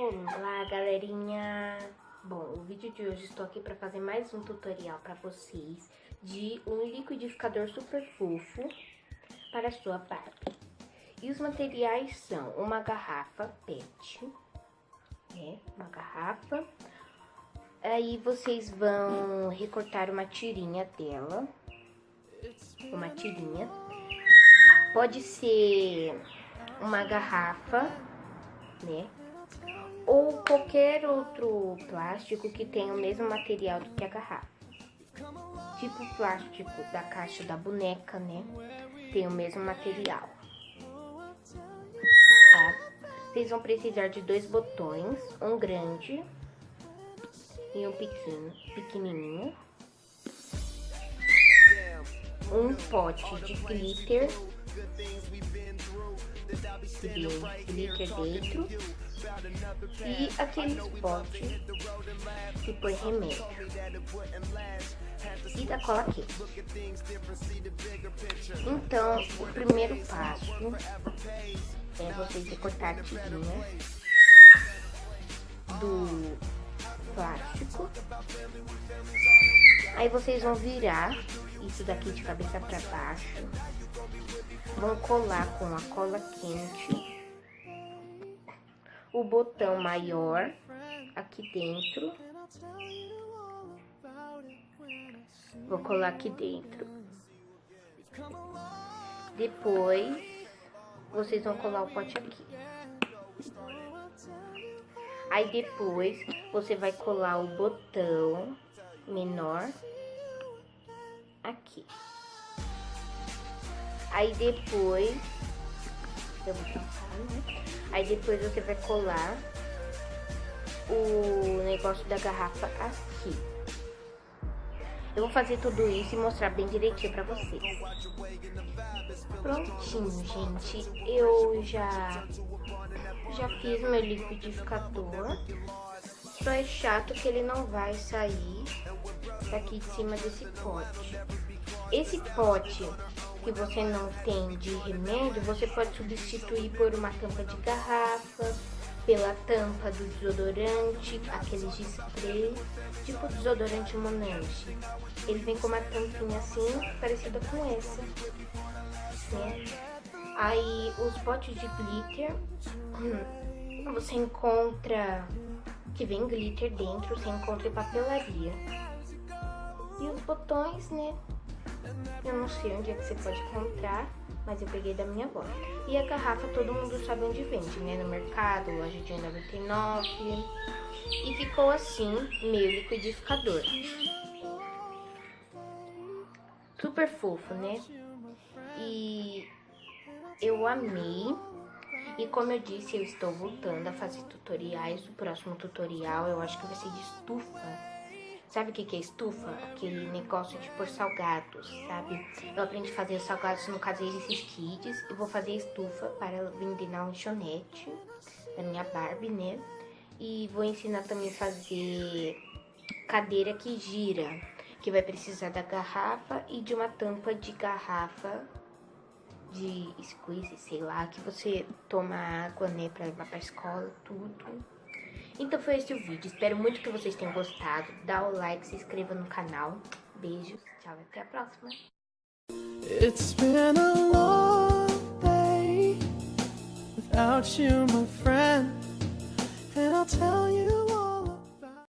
Olá, galerinha! Bom, o vídeo de hoje estou aqui para fazer mais um tutorial para vocês de um liquidificador super fofo para a sua Barbie. E os materiais são uma garrafa PET, uma garrafa. Aí vocês vão recortar uma tirinha dela, uma tirinha. Pode ser uma garrafa, ou qualquer outro plástico que tenha o mesmo material do que a garrafa. Tipo o plástico da caixa da boneca, tem o mesmo material. Tá? Vocês vão precisar de 2 botões, um grande e um pequenininho. Um pote de glitter. Glitter dentro. E aqueles potes que põe remédio. E da cola quente. Então, o primeiro passo é vocês recortar a tirinha do plástico. Aí vocês vão virar isso daqui de cabeça para baixo. Vão colar com a cola quente o botão maior aqui dentro. Vou colar aqui dentro. Depois, vocês vão colar o pote aqui. Aí depois, você vai colar o botão menor aqui. Aí depois, eu vou tampar, Aí depois você vai colar o negócio da garrafa aqui. Eu vou fazer tudo isso e mostrar bem direitinho pra vocês. Prontinho, gente. Eu já fiz meu liquidificador. Só é chato que ele não vai sair daqui de cima desse pote. Esse pote que você não tem de remédio, você pode substituir por uma tampa de garrafa, pela tampa do desodorante, aqueles de spray, tipo desodorante Monange. Ele vem com uma tampinha assim, parecida com essa, Aí, os potes de glitter, você encontra, que vem glitter dentro, você encontra em papelaria. E os botões, eu não sei onde é que você pode encontrar, mas eu peguei da minha avó. E a garrafa todo mundo sabe onde vende, no mercado, loja de 99. E ficou assim, meu liquidificador. Super fofo, E eu amei. E como eu disse, eu estou voltando a fazer tutoriais. O próximo tutorial eu acho que vai ser de estufa. Sabe o que é estufa? Aquele negócio de pôr salgados, sabe? Eu aprendi a fazer os salgados no caso desses kits. E vou fazer estufa para vender na lanchonete da minha Barbie, E vou ensinar também a fazer cadeira que gira, que vai precisar da garrafa e de uma tampa de garrafa de squeeze, sei lá, que você toma água, pra levar pra escola, tudo. Então foi esse o vídeo, espero muito que vocês tenham gostado. Dá o like, se inscreva no canal. Beijos, tchau, até a próxima. It's been a long day without you, my friend, and I'll tell you